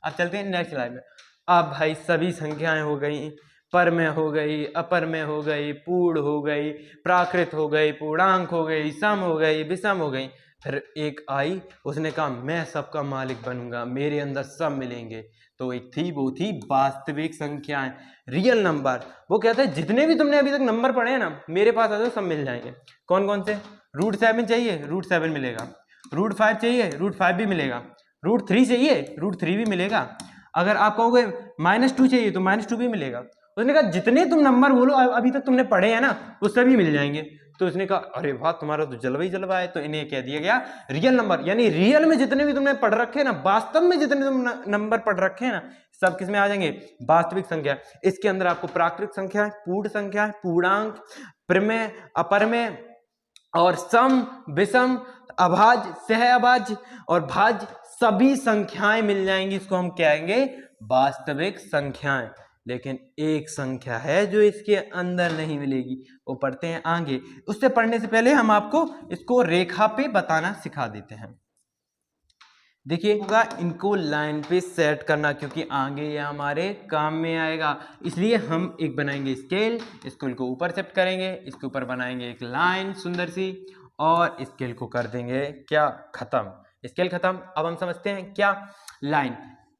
अब चलते हैं नेक्स्ट स्लाइड में। अब भाई सभी संख्याएं हो गई, परमेय हो गई, अपरमेय हो गई, पूर्ण हो गई, प्राकृत हो गई, पूर्णांक हो गई, सम हो गई, विषम हो गई। फिर एक आई, उसने कहा मैं सबका मालिक बनूंगा, मेरे अंदर सब मिलेंगे। तो एक थी, वो थी वास्तविक संख्याएं, रियल नंबर। वो कहते हैं जितने भी तुमने अभी तक नंबर पढ़े हैं ना, मेरे पास आ जाओ, सब मिल जाएंगे। कौन कौन से? √7 चाहिए, √7 मिलेगा। √5 चाहिए, √5 भी मिलेगा। √3 चाहिए, √3 भी मिलेगा। अगर आप कहोगे -2 चाहिए तो -2 भी मिलेगा। उसने कहा जितने तुम नंबर बोलो अभी तक तुमने पढ़े हैं ना, वो सभी मिल जाएंगे। तो उसने कहा अरे वाह, तुम्हारा तो जलवा ही जलवा है। तो इन्हें कह दिया गया रियल नंबर, यानी रियल में जितने भी तुमने पढ़ रखे हैं ना, वास्तव में जितने तुम नंबर पढ़ रखे हैं ना, सब किस में आ जाएंगे? वास्तविक संख्या। इसके अंदर आपको प्राकृत संख्या, पूर्ण संख्या, पूर्णांक, प्रमेय, अपरमेय और सम, विषम, अभाज्य, सह अभाज्य और भाज्य सभी संख्याएं मिल जाएंगी। इसको हम कहेंगे वास्तविक संख्याएं। लेकिन एक संख्या है जो इसके अंदर नहीं मिलेगी, वो पढ़ते हैं आगे। उससे पढ़ने से पहले हम आपको इसको रेखा पे बताना सिखा देते हैं। देखिए होगा इनको लाइन पे सेट करना, क्योंकि आगे ये हमारे काम में आएगा। इसलिए हम एक बनाएंगे स्केल, स्केल को ऊपर शिफ्ट करेंगे, इसके ऊपर बनाएंगे एक लाइन सुंदर सी, और स्केल को कर देंगे क्या? खत्म। स्केल खत्म। अब हम समझते हैं क्या? लाइन,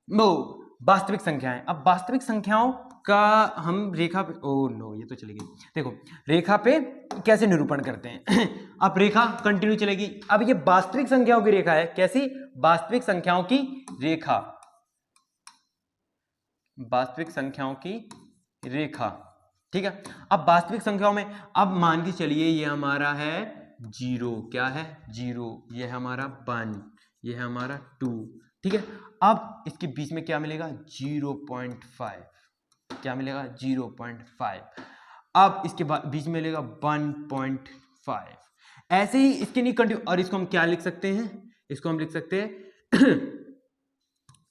वो वास्तविक संख्याएं। अब वास्तविक संख्याओं का हम रेखा पे, ओ नो ये तो चली गई। देखो रेखा पे कैसे निरूपण करते हैं। अब रेखा कंटिन्यू चलेगी। अब ये वास्तविक संख्याओं की रेखा है। कैसी? वास्तविक संख्याओं की रेखा, वास्तविक संख्याओं की रेखा, ठीक है। अब वास्तविक संख्याओं में अब मान के चलिए ये हमारा है 0, क्या है? 0, ये है हमारा 1, ये है हमारा 2, ठीक है। अब इसके बीच में क्या मिलेगा? 0.5, क्या मिलेगा? 0.5। अब इसके बाद बीच में मिलेगा 1.5। ऐसे ही इसके नहीं कंटिन्यू। और इसको हम क्या लिख सकते हैं? इसको हम लिख सकते हैं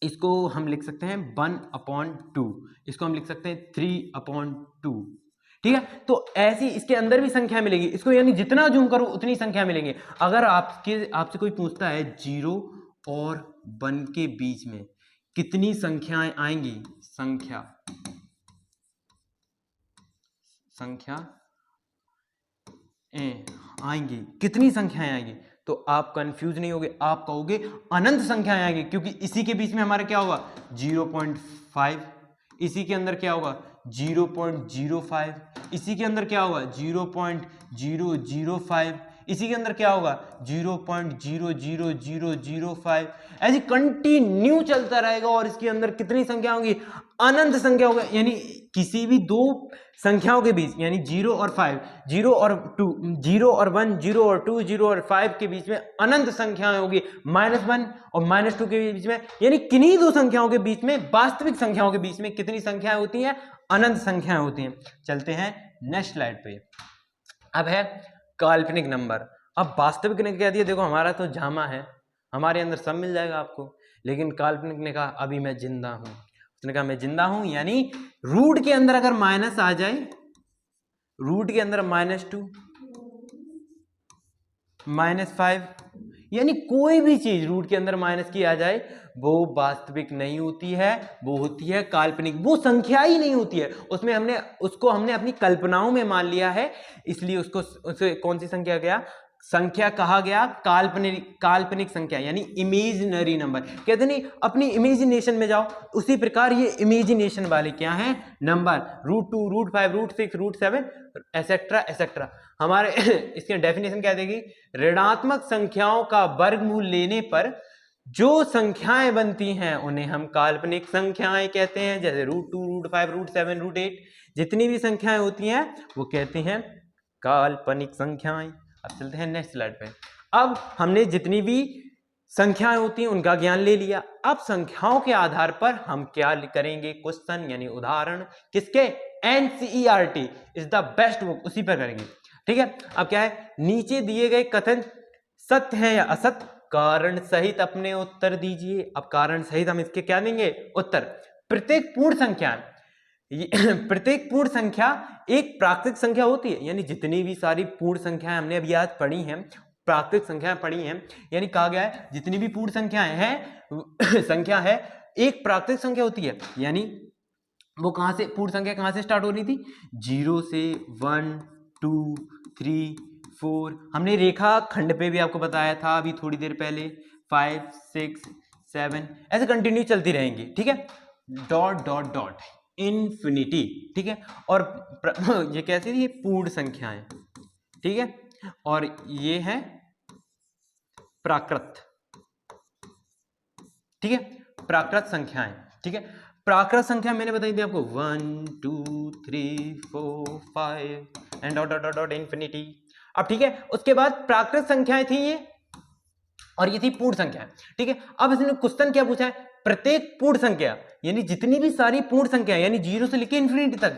इसको हम लिख सकते हैं 1/2, इसको हम लिख सकते हैं 3/2, ठीक है। तो ऐसी इसके अंदर भी संख्या मिलेगी। इसको यानी जितना जूम करो उतनी संख्या मिलेंगे। अगर आपसे कोई पूछता है 0 और 1 के बीच में कितनी संख्याएं आएंगी, संख्या आएंगी, कितनी संख्याएं आएंगी, तो आप कंफ्यूज नहीं होगे, आप कहोगे अनंत संख्याएं आएंगी, क्योंकि इसी के बीच में हमारा क्या होगा? 0.5, इसी के अंदर क्या होगा? 0.05, इसी के अंदर क्या होगा? 0.005, इसी के अंदर क्या होगा? 0.00005। ऐसे कंटिन्यू चलता रहेगा। और इसके अंदर कितनी संख्या होगी? अनंत संख्या होगा। यानी किसी भी दो संख्याओं के बीच, यानी 0 और 5, 0 और 2, 0 और 1, 0 और 2, 0 और 5 के बीच में अनंत संख्याएं होगी। -1 और -2 के बीच में, यानी किन्हीं दो संख्याओं के बीच में, वास्तविक संख्याओं के बीच में कितनी संख्याएं होती हैं? अनंत संख्याएं होती हैं। चलते हैं नेक्स्ट स्लाइड पे। अब है काल्पनिक नंबर। अब वास्तविक ने कह दिया देखो हमारा तो जामा है, हमारे अंदर सब मिल जाएगा आपको। लेकिन काल्पनिक ने कहा अभी मैं जिंदा हूं। उसने कहा मैं जिंदा हूं, यानी रूट के अंदर अगर माइनस आ जाए, रूट के अंदर -2, -5, यानी कोई भी चीज रूट के अंदर माइनस की आ जाए, वो वास्तविक नहीं होती है, वो होती है काल्पनिक। वो संख्या ही नहीं होती है, उसमें उसको हमने अपनी कल्पनाओं में मान लिया है, इसलिए उसे कौन सी संख्या गया? संख्या कहा गया काल्पनिक संख्या, यानी इमेजिनरी नंबर। कहते नहीं अपनी इमेजिनेशन में जाओ, उसी प्रकार ये इमेजिनेशन वाले क्या हैं? नंबर। √2, √5, √6, √7 etcetera etcetera. हमारे इसके डेफिनेशन क्या देगी? ऋणात्मक संख्याओं का वर्गमूल लेने पर जो संख्याएं बनती हैं उन्हें हम काल्पनिक संख्याएं कहते हैं। जैसे √2, √5, √7, √8 जितनी भी संख्याएं होती हैं वो कहते हैं काल्पनिक संख्याएं। अब चलते हैं नेक्स्ट स्लाइड पे। अब हमने जितनी भी संख्याएं होती हैं उनका ज्ञान ले लिया। अब संख्याओं के आधार पर हम क्या करेंगे? क्वेश्चन यानी उदाहरण। किसके? NCERT is the best book, उसी पर करेंगे, ठीक है। अब क्या है? नीचे दिए गए कथन सत्य है या असत्य, कारण सहित अपने उत्तर दीजिए। अब कारण सहित हम इसके क्या देंगे? उत्तर। प्रत्येक पूर्ण संख्या प्रत्येक पूर्ण संख्या एक प्राकृतिक संख्या होती है, यानी जितनी भी सारी पूर्ण संख्याएं हमने अभी आज पढ़ी हैं, प्राकृतिक संख्याएं पढ़ी हैं, यानी कहा गया है जितनी भी पूर्ण संख्याएं हैं संख्या है एक प्राकृतिक संख्या होती है। यानी वो कहां से, पूर्ण संख्या कहां से स्टार्ट हो रही थी, 0 से 1 2 3 4, हमने रेखा खंड पे भी आपको बताया था अभी थोड़ी देर पहले, 5 6 7 ऐसे कंटिन्यू चलती रहेंगी, ठीक है, डॉट डॉट डॉट इन्फिनिटी, ठीक है। और ये कैसी थी, पूर्ण संख्याएं, ठीक है, और ये है प्राकृत, ठीक है, प्राकृत संख्याएं, ठीक है। प्राकृत संख्या मैंने बताई थी आपको 1 2 3 4 5 and dot dot dot dot infinity. अब ठीक है, उसके बाद प्राकृत संख्याएं थी ये, और ये थी पूर्ण संख्या, ठीक है। अब इसने क्वेश्चन क्या पूछा है, प्रत्येक पूर्ण संख्या यानी जितनी भी सारी पूर्ण संख्या यानी 0 से लेकर इन्फिनिटी तक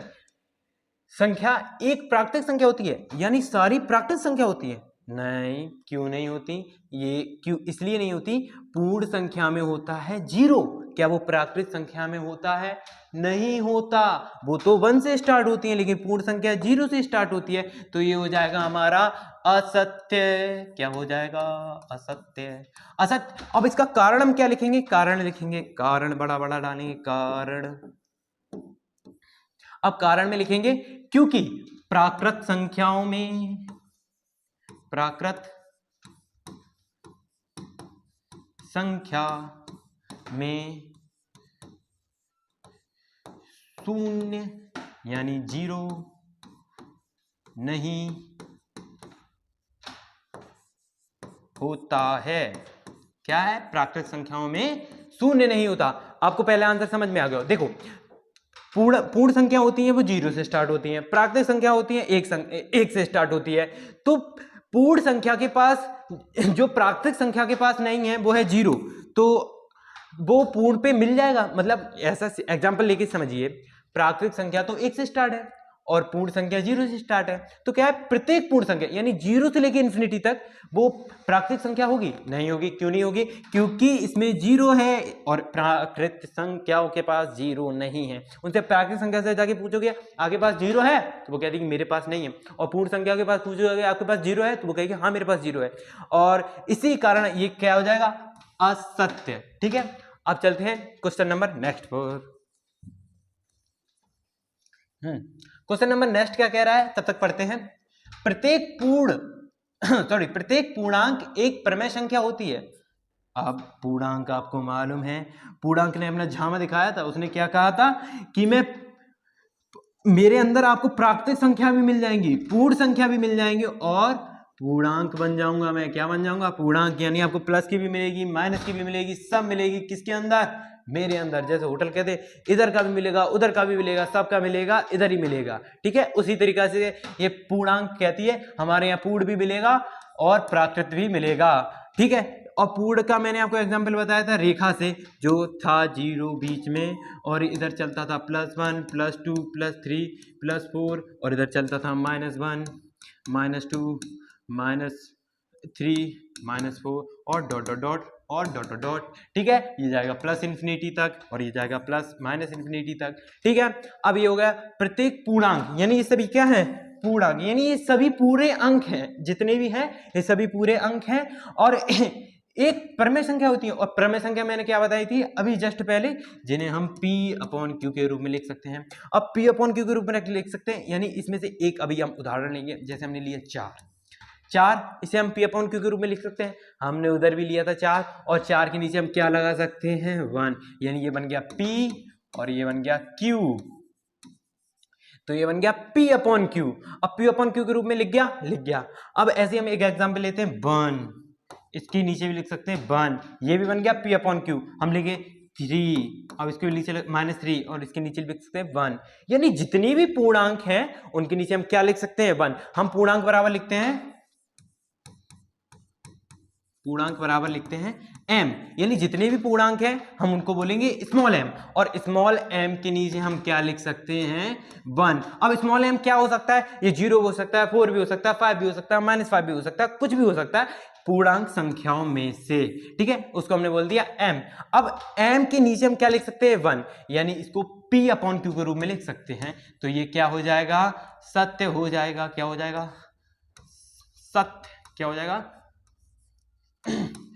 संख्या एक प्राकृतिक संख्या होती है, यानी सारी प्राकृतिक संख्या होती है। नहीं, क्यों नहीं होती, ये क्यों इसलिए नहीं होती, पूर्ण संख्या में होता है 0, क्या वो प्राकृतिक संख्या में होता है, नहीं होता, वो तो 1 से स्टार्ट होती है लेकिन पूर्ण संख्या 0 से स्टार्ट होती है, तो ये हो जाएगा हमारा असत्य। क्या हो जाएगा, असत्य, असत्य। अब इसका कारण हम क्या लिखेंगे, कारण लिखेंगे, कारण बड़ा बड़ा डालेंगे, कारण। अब कारण में लिखेंगे क्योंकि प्राकृत संख्याओं में, प्राकृत संख्या में 0 यानी 0 नहीं होता है। क्या है, प्राकृतिक संख्याओं में 0 नहीं होता। आपको पहले आंसर समझ में आ गया। देखो, पूर्ण संख्या होती है वो 0 से स्टार्ट होती है, प्राकृतिक संख्या होती है 1 से स्टार्ट होती है। तो पूर्ण संख्या के पास, जो प्राकृतिक संख्या के पास नहीं है वो है 0, तो वो पूर्ण पे मिल जाएगा। मतलब ऐसा एग्जांपल लेके समझिए, प्राकृतिक संख्या तो 1 से स्टार्ट है और पूर्ण संख्या 0 से स्टार्ट है, तो क्या है, प्रत्येक पूर्ण संख्या यानी 0 से लेकर इन्फिनिटी तक वो प्राकृतिक संख्या होगी, नहीं होगी। क्यों नहीं होगी, क्योंकि इसमें 0 है और प्राकृतिक संख्याओं के पास 0 नहीं है। उनसे प्राकृतिक संख्या से जाके पूछोगे आपके पास 0 है, तो वो कहती है कि मेरे पास नहीं है, और पूर्ण संख्या के पास पूछोगे आपके पास 0 है, तो वो कहेगी हाँ मेरे पास 0 है, और इसी कारण ये क्या हो जाएगा, असत्य। ठीक है, अब चलते हैं क्वेश्चन नंबर नेक्स्ट पर। क्वेश्चन नंबर नेक्स्ट क्या कह रहा है, तब तक पढ़ते हैं। प्रत्येक पूर्णांक एक प्रमेय संख्या होती है। अब पूर्णांक आपको मालूम है, पूर्णांक ने अपना झामा दिखाया था, उसने क्या कहा था कि मेरे अंदर आपको प्राकृतिक संख्या भी मिल जाएंगी, पूर्ण संख्या भी मिल जाएंगी, और पूर्णांक बन जाऊंगा मैं। क्या बन जाऊंगा, पूर्णांक, यानी आपको प्लस की भी मिलेगी, माइनस की भी मिलेगी, सब मिलेगी। किसके अंदर, मेरे अंदर। जैसे होटल कहते इधर का भी मिलेगा, उधर का भी मिलेगा, सबका मिलेगा, इधर ही मिलेगा। ठीक है, उसी तरीका से ये पूर्णांक कहती है हमारे यहाँ पूर्ण भी मिलेगा और प्राकृत भी मिलेगा। ठीक है, और पूर्ण का मैंने आपको एग्जांपल बताया था रेखा से, जो था 0 बीच में, और इधर चलता था +1 +2 +3 +4, और इधर चलता था -1 -2 -3 -4 और डॉट डॉट डॉट और डॉट डॉट डॉट। ठीक है, ये जाएगा प्लस इन्फिनिटी तक और ये जाएगा प्लस माइनस इन्फिनिटी तक। ठीक है, अब ये हो गया प्रत्येक पूर्णांक, यानी ये सभी क्या है, पूर्णांक, यानी ये सभी पूरे अंक हैं, जितने भी हैं ये सभी पूरे अंक हैं, और एक प्रमेय संख्या होती है। और प्रमेय संख्या मैंने क्या बताई थी अभी जस्ट पहले, जिन्हें हम P/Q के रूप में लिख सकते हैं। अब P/Q के रूप में लिख सकते हैं, यानी इसमें से एक अभी हम उदाहरण लेंगे। जैसे हमने लिया 4, इसे हम P/Q के रूप में लिख सकते हैं। हमने उधर भी लिया था 4, और 4 के नीचे हम क्या लगा सकते हैं, 1, यानी ये बन गया P और ये बन गया Q, तो ये बन गया P/Q। अब P/Q के रूप में लिख गया। अब ऐसे हम एक एग्जांपल लेते हैं 1, इसके नीचे भी लिख सकते हैं 1, ये भी बन गया P/Q। हम लिखे 3, अब इसके नीचे -3 और इसके नीचे लिख सकते हैं 1, यानी जितनी भी पूर्णांक हैं उनके नीचे हम क्या लिख सकते हैं, 1। हम पूर्णांक बराबर लिखते हैं पूर्णांक बराबर लिखते हैं m, यानी जितने भी पूर्णांक हैं हम उनको बोलेंगे स्मॉल m, और स्मॉल m के नीचे हम क्या लिख सकते हैं 1। अब स्मॉल m क्या हो सकता है, ये 0 हो सकता है, 4 भी हो सकता है, 5 भी हो सकता है, -5 भी हो सकता है, कुछ भी हो सकता है पूर्णांक संख्याओं में से, ठीक है, उसको हमने बोल दिया m। अब m के नीचे हम क्या लिख सकते हैं 1, यानी इसको p/q के रूप में लिख सकते हैं, तो ये क्या हो जाएगा, सत्य हो जाएगा। क्या हो जाएगा, सत्य। क्या हो जाएगा,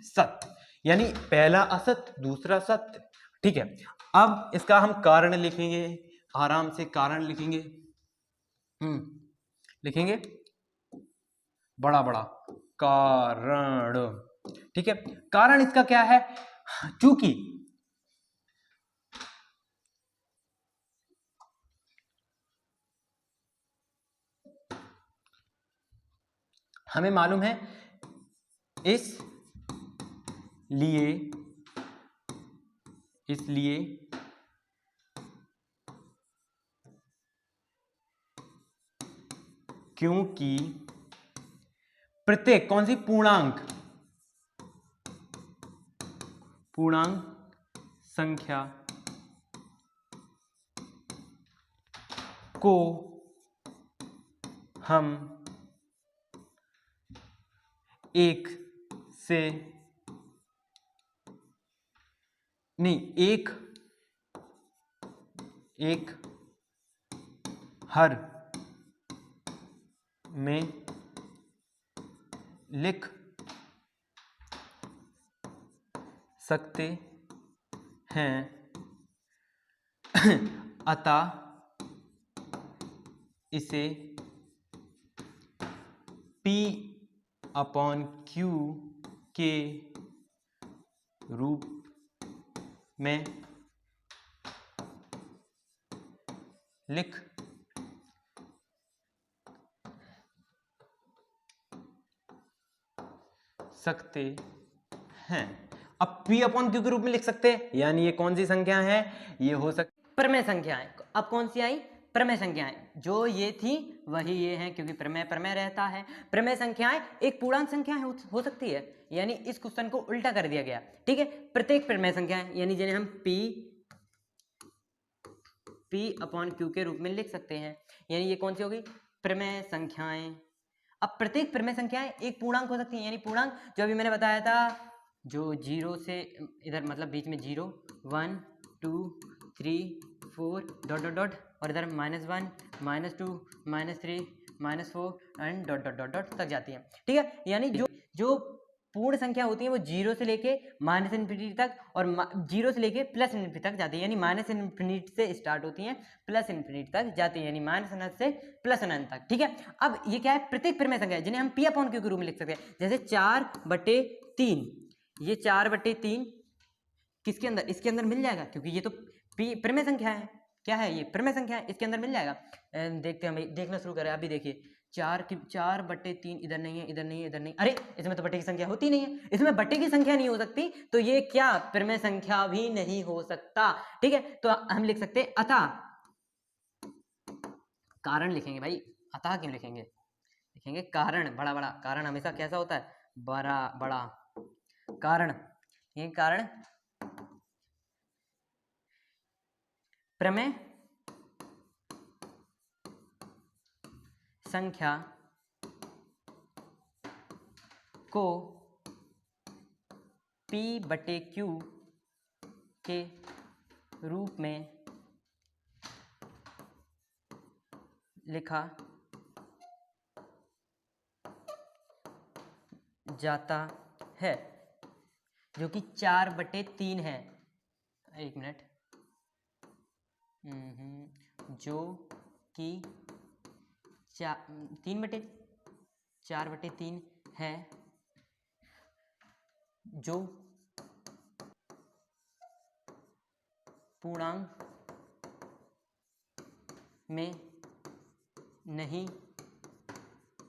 सत्य, यानी पहला असत्य दूसरा सत्य, ठीक है। अब इसका हम कारण लिखेंगे, आराम से कारण लिखेंगे, लिखेंगे बड़ा बड़ा कारण, ठीक है। कारण इसका क्या है, चूंकि हमें मालूम है इसलिए क्योंकि प्रत्येक कौन सी पूर्णांक संख्या को हम एक हर में लिख सकते हैं, अतः इसे p/q के रूप में लिख सकते हैं। अब p/q के रूप में लिख सकते हैं, यानी ये कौन सी संख्या है, ये हो सकती प्रमेय संख्याएं। अब कौन सी आई, प्रमेय संख्याएं, जो ये थी वही ये हैं, क्योंकि प्रमेय प्रमेय रहता है। प्रमेय संख्याएं एक पूर्णांक संख्या हो सकती है, यानी इस क्वेश्चन को उल्टा कर दिया गया, ठीक है। प्रत्येक प्रमेय संख्याएं यानी जिन्हें हम p/q के रूप में लिख सकते हैं, यानी ये कौन सी होगी, प्रमेय संख्याएं। अब प्रत्येक प्रमेय संख्याएं एक पूर्णांक हो सकती है, यानी पूर्णांक जो अभी मैंने बताया था, जो 0 से इधर मतलब बीच में 0 1 2 3 4 डॉट डॉट डॉट, और इधर -1 -2 -3 -4 and dot dot dot dot तक जाती है, ठीक है। यानी जो पूर्ण संख्या होती है वो 0 से लेके -इन्फिनिटी तक और 0 से लेके +इन्फिनिटी तक जाती है, यानी -इन्फिनिटी से स्टार्ट होती हैं +इन्फिनिटी तक जाती है, यानी -अनंत से +अनंत तक, ठीक है। अब ये क्या है, प्रत्येक प्रमेय संख्या है जिन्हें हम p/q के रूप में लिख सकते हैं, जैसे 4/3, ये 4/3 किसके अंदर, इसके अंदर मिल जाएगा, क्योंकि ये तो प्रमेय संख्या है। क्या है ये, प्रमेय संख्या है, इसके अंदर मिल जाएगा। देखते हैं, हम देखना शुरू करें, अभी देखिए 4/3 इधर नहीं है, इधर नहीं है, इधर नहीं, अरे इसमें तो बट्टे की संख्या होती नहीं है, इसमें बट्टे की संख्या नहीं हो सकती, तो ये क्या प्रमेय संख्या भी नहीं हो सकता, ठीक है। तो हम लिख सकते हैं अतः, कारण लिखेंगे भाई, अतः क्यों लिखेंगे, लिखेंगे कारण, बड़ा बड़ा कारण हमेशा कैसा होता है, बड़ा बड़ा कारण, ये कारण प्रमेय संख्या को p/q के रूप में लिखा जाता है, जो कि 4/3 है। एक मिनट, जो कि 4/3 है, जो पूर्णांक में नहीं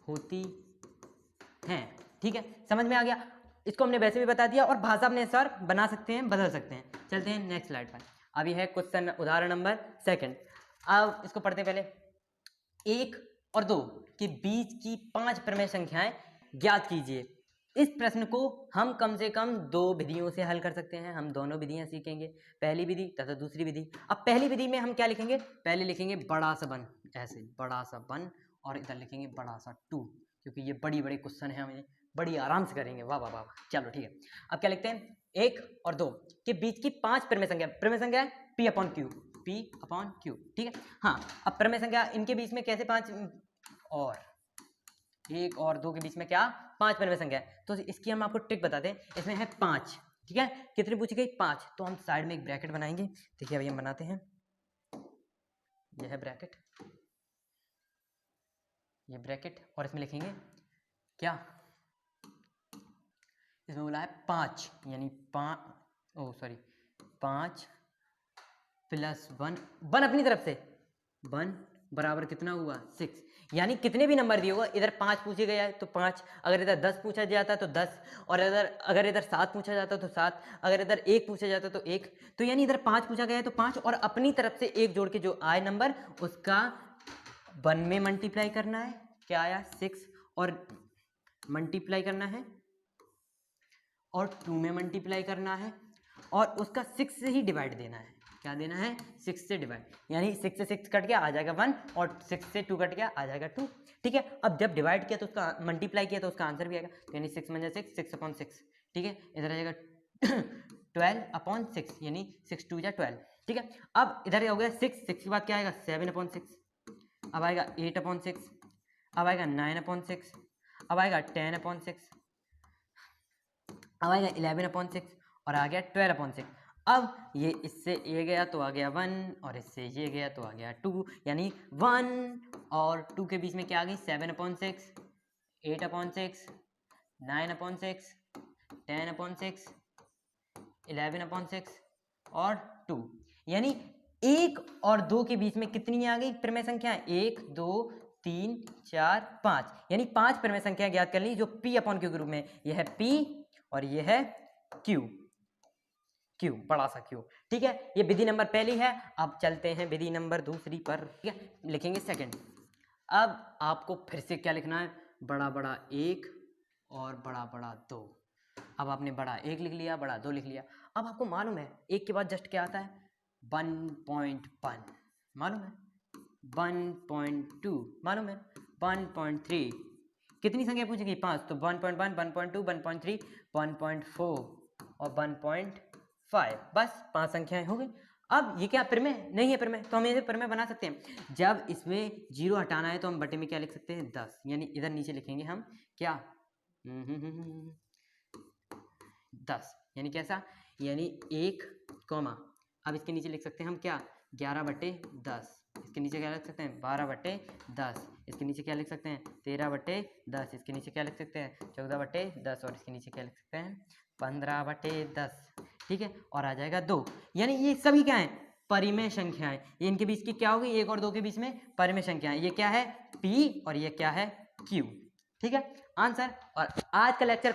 होती हैं, ठीक है। समझ में आ गया, इसको हमने वैसे भी बता दिया और भाषा अपने अनुसार बना सकते हैं, बदल सकते हैं। चलते हैं नेक्स्ट स्लाइड पर। अभी है क्वेश्चन उदाहरण नंबर 2। अब इसको पढ़ते पहले, 1 और 2 के बीच की 5 प्रमेय संख्याएं ज्ञात कीजिए। इस प्रश्न को हम कम से कम 2 विधियों से हल कर सकते हैं। हम दोनों विधियां सीखेंगे, पहली विधि तथा दूसरी विधि। अब पहली विधि में हम क्या लिखेंगे, पहले लिखेंगे बड़ा सा 1, ऐसे बड़ा सा 1, और इधर लिखेंगे बड़ा सा 2, क्योंकि ये बड़ी बड़ी क्वेश्चन है, हमें बड़ी आराम से करेंगे। वाह वाह वाह वाह। चलो ठीक है, अब क्या लिखते हैं, 1 और 2 के बीच की 5 प्रमेय संख्या है P अपॉन Q, ठीक है। हाँ, अब प्रमेय संख्या इनके बीच में कैसे 5, और 1 और 2 के बीच में क्या 5 प्रमेय संख्या है। तो इसकी हम आपको ट्रिक बताते हैं, इसमें है 5, ठीक है। कितनी पूछी गई, 5, तो हम साइड में एक ब्रैकेट बनाएंगे। देखिए अभी हम बनाते हैं, यह है ब्रैकेट, ये ब्रैकेट, और इसमें लिखेंगे क्या, इसमें बोला है 5, यानी 5 प्लस 1 अपनी तरफ से 1 बराबर कितना हुआ 6, यानी कितने भी नंबर दिए होगा, इधर 5 पूछे गया है तो 5, अगर इधर 10 पूछा जाता है तो 10, और अगर इधर 7 पूछा जाता है तो 7, अगर इधर 1 पूछा जाता है तो 1, तो यानी इधर 5 पूछा गया है तो 5, और अपनी तरफ से 1 जोड़ के जो आए नंबर उसका 1 में मल्टीप्लाई करना है, क्या आया 6, और मल्टीप्लाई करना है, और 2 में मल्टीप्लाई करना है, और उसका 6 से ही डिवाइड देना है। क्या देना है, 6 से डिवाइड, यानी 6 से 6 कट गया आ जाएगा 1, और 6 से 2 कट गया आ जाएगा 2, ठीक है। अब जब डिवाइड किया तो उसका मल्टीप्लाई किया तो उसका आंसर भी आएगा, तो यानी 6 × 6 6 अपॉन 6, ठीक है। इधर आ जाएगा 12 अपॉन 6, यानी 6 2 जा 12, ठीक है। अब इधर हो गया 6 के बाद क्या आएगा 7 अपॉन 6, अब आएगा 8 अपॉन 6, अब आएगा 9 अपॉन 6, अब आएगा 10 अपॉन 6, अब आएगा 11 अपॉन 6, और आ गया 12 अपॉन 6। अब ये इससे ये गया तो आ गया 1, और इससे ये गया तो आ गया 2, यानी 1 और 2 के बीच में क्या आ गई 7 upon 6, 8 upon 6, 9 upon 6, 10 upon 6, 11 upon 6 और 2, यानी 1 और 2 के बीच में कितनी आ गई प्रमेय संख्या, 1 2 3 4 5, यानी 5 प्रमेय संख्या ज्ञात कर ली जो P अपॉन Q के रूप में, यह है P और यह है Q, बड़ा सा Q, ठीक है। ये विधि नंबर पहली है। अब चलते हैं विधि नंबर दूसरी पर, ठीक है, लिखेंगे सेकंड। अब आपको फिर से क्या लिखना है, बड़ा बड़ा 1 और बड़ा बड़ा 2। अब आपने बड़ा 1 लिख लिया, बड़ा 2 लिख लिया। अब आपको मालूम है 1 के बाद जस्ट क्या आता है 1.1, मालूम है 1.2, मालूम है 1.3, कितनी संख्या पूछेगी 5, तो 1.1 1.2 1.3 1.4 और 1.5, बस 5 संख्याएं हो गई। अब ये क्या प्रमेय नहीं है, प्रमेय तो हम इसे प्रमेय बना सकते हैं। जब इसमें 0 हटाना है तो हम बटे में क्या लिख सकते हैं 10, यानी इधर नीचे लिखेंगे हम क्या 10, यानी कैसा, यानी 1 कॉमा, अब इसके नीचे लिख सकते हैं हम क्या 11/10, इसके नीचे क्या लिख सकते हैं 12/10, इसके नीचे क्या लिख सकते हैं 13/10, इसके नीचे क्या लिख सकते हैं 14/10, और इसके नीचे क्या लिख सकते हैं 15/10, ठीक है। और आ जाएगा 2, यानी ये सभी क्या है परिमेय संख्याएं, ये इनके बीच की क्या होगी 1 और 2 के बीच में परिमेय संख्याएं, ये क्या है P और ये क्या है Q, ठीक है आंसर। और आज का लेक्चर